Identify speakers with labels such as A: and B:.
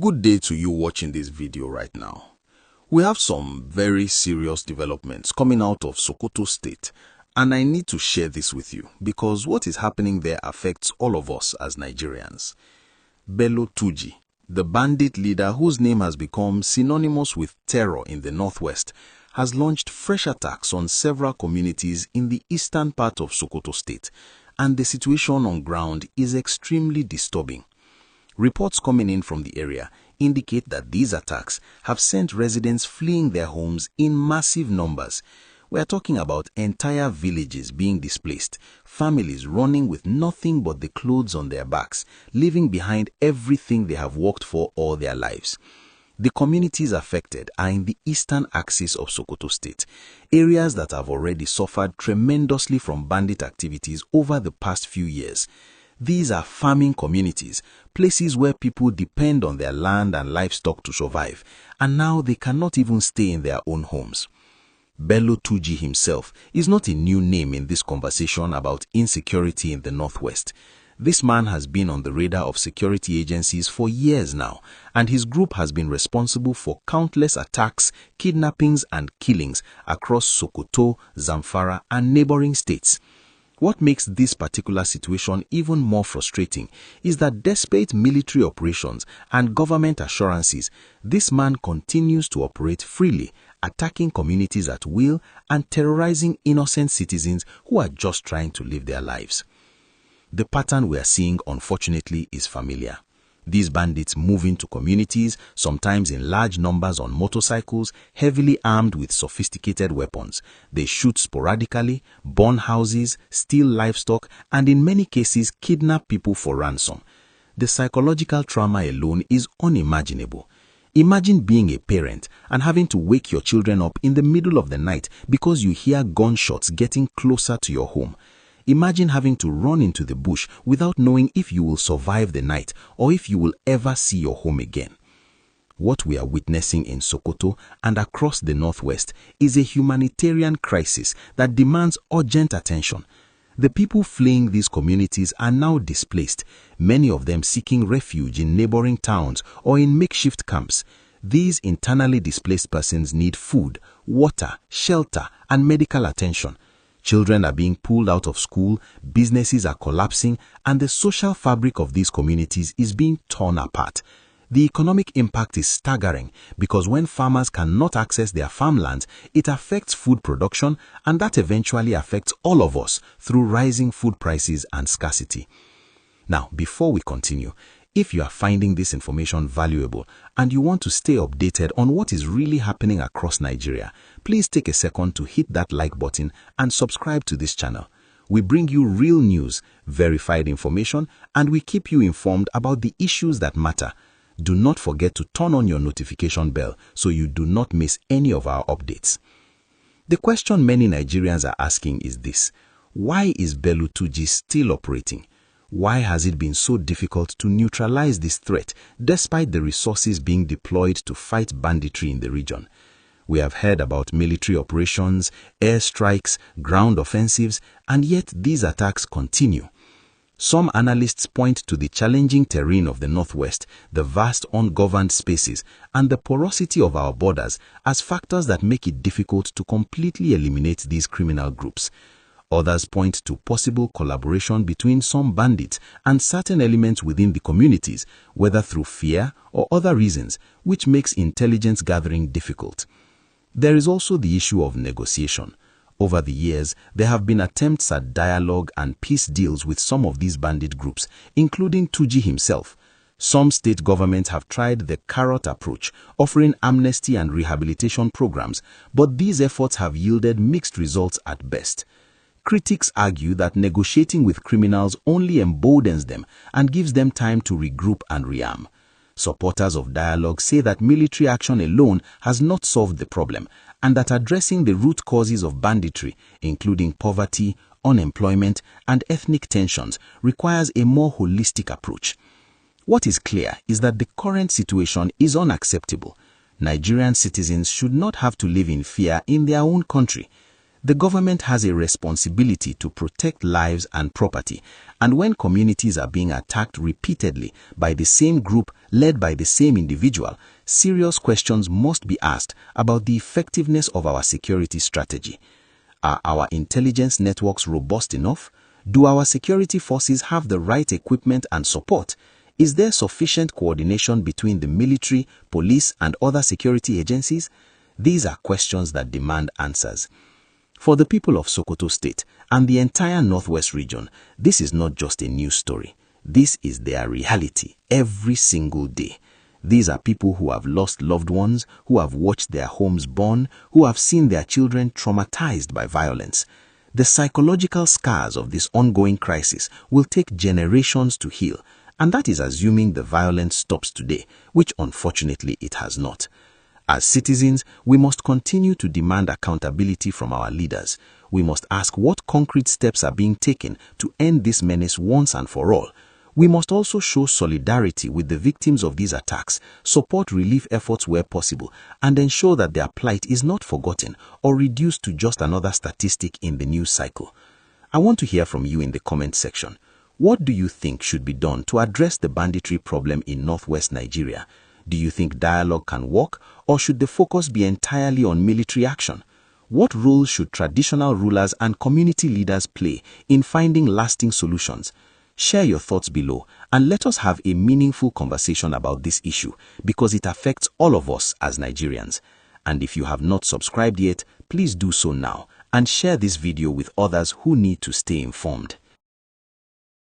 A: Good day to you watching this video right now. We have some very serious developments coming out of Sokoto State, and I need to share this with you because what is happening there affects all of us as Nigerians. Bello Turji, the bandit leader whose name has become synonymous with terror in the northwest, has launched fresh attacks on several communities in the eastern part of Sokoto State, and the situation on ground is extremely disturbing. Reports coming in from the area indicate that these attacks have sent residents fleeing their homes in massive numbers. We are talking about entire villages being displaced, families running with nothing but the clothes on their backs, leaving behind everything they have worked for all their lives. The communities affected are in the eastern axis of Sokoto State, areas that have already suffered tremendously from bandit activities over the past few years. These are farming communities, places where people depend on their land and livestock to survive, and now they cannot even stay in their own homes. Bello Turji himself is not a new name in this conversation about insecurity in the northwest. This man has been on the radar of security agencies for years now, and his group has been responsible for countless attacks, kidnappings, and killings across Sokoto, Zamfara, and neighboring states. What makes this particular situation even more frustrating is that despite military operations and government assurances, this man continues to operate freely, attacking communities at will and terrorizing innocent citizens who are just trying to live their lives. The pattern we are seeing, unfortunately, is familiar. These bandits move into communities, sometimes in large numbers on motorcycles, heavily armed with sophisticated weapons. They shoot sporadically, burn houses, steal livestock, and in many cases kidnap people for ransom. The psychological trauma alone is unimaginable. Imagine being a parent and having to wake your children up in the middle of the night because you hear gunshots getting closer to your home. Imagine having to run into the bush without knowing if you will survive the night or if you will ever see your home again. What we are witnessing in Sokoto and across the northwest is a humanitarian crisis that demands urgent attention. The people fleeing these communities are now displaced, many of them seeking refuge in neighboring towns or in makeshift camps. These internally displaced persons need food, water, shelter, and medical attention. Children are being pulled out of school, businesses are collapsing, and the social fabric of these communities is being torn apart. The economic impact is staggering because when farmers cannot access their farmlands, it affects food production, and that eventually affects all of us through rising food prices and scarcity. Now, before we continue, if you are finding this information valuable and you want to stay updated on what is really happening across Nigeria, please take a second to hit that like button and subscribe to this channel. We bring you real news, verified information, and we keep you informed about the issues that matter. Do not forget to turn on your notification bell so you do not miss any of our updates. The question many Nigerians are asking is this: why is Bello Turji still operating? Why has it been so difficult to neutralize this threat despite the resources being deployed to fight banditry in the region? We have heard about military operations, airstrikes, ground offensives, and yet these attacks continue. Some analysts point to the challenging terrain of the northwest, the vast ungoverned spaces, and the porosity of our borders as factors that make it difficult to completely eliminate these criminal groups. Others point to possible collaboration between some bandits and certain elements within the communities, whether through fear or other reasons, which makes intelligence gathering difficult. There is also the issue of negotiation. Over the years, there have been attempts at dialogue and peace deals with some of these bandit groups, including Turji himself. Some state governments have tried the carrot approach, offering amnesty and rehabilitation programs, but these efforts have yielded mixed results at best. Critics argue that negotiating with criminals only emboldens them and gives them time to regroup and rearm. Supporters of dialogue say that military action alone has not solved the problem, and that addressing the root causes of banditry, including poverty, unemployment, and ethnic tensions, requires a more holistic approach. What is clear is that the current situation is unacceptable. Nigerian citizens should not have to live in fear in their own country. The government has a responsibility to protect lives and property, and when communities are being attacked repeatedly by the same group led by the same individual, serious questions must be asked about the effectiveness of our security strategy. Are our intelligence networks robust enough? Do our security forces have the right equipment and support? Is there sufficient coordination between the military, police, and other security agencies? These are questions that demand answers. For the people of Sokoto State and the entire Northwest region, this is not just a news story. This is their reality every single day. These are people who have lost loved ones, who have watched their homes burn, who have seen their children traumatized by violence. The psychological scars of this ongoing crisis will take generations to heal, and that is assuming the violence stops today, which unfortunately it has not. As citizens, we must continue to demand accountability from our leaders. We must ask what concrete steps are being taken to end this menace once and for all. We must also show solidarity with the victims of these attacks, support relief efforts where possible, and ensure that their plight is not forgotten or reduced to just another statistic in the news cycle. I want to hear from you in the comment section. What do you think should be done to address the banditry problem in northwest Nigeria? Do you think dialogue can work, or should the focus be entirely on military action? What role should traditional rulers and community leaders play in finding lasting solutions? Share your thoughts below and let us have a meaningful conversation about this issue because it affects all of us as Nigerians. And if you have not subscribed yet, please do so now and share this video with others who need to stay informed.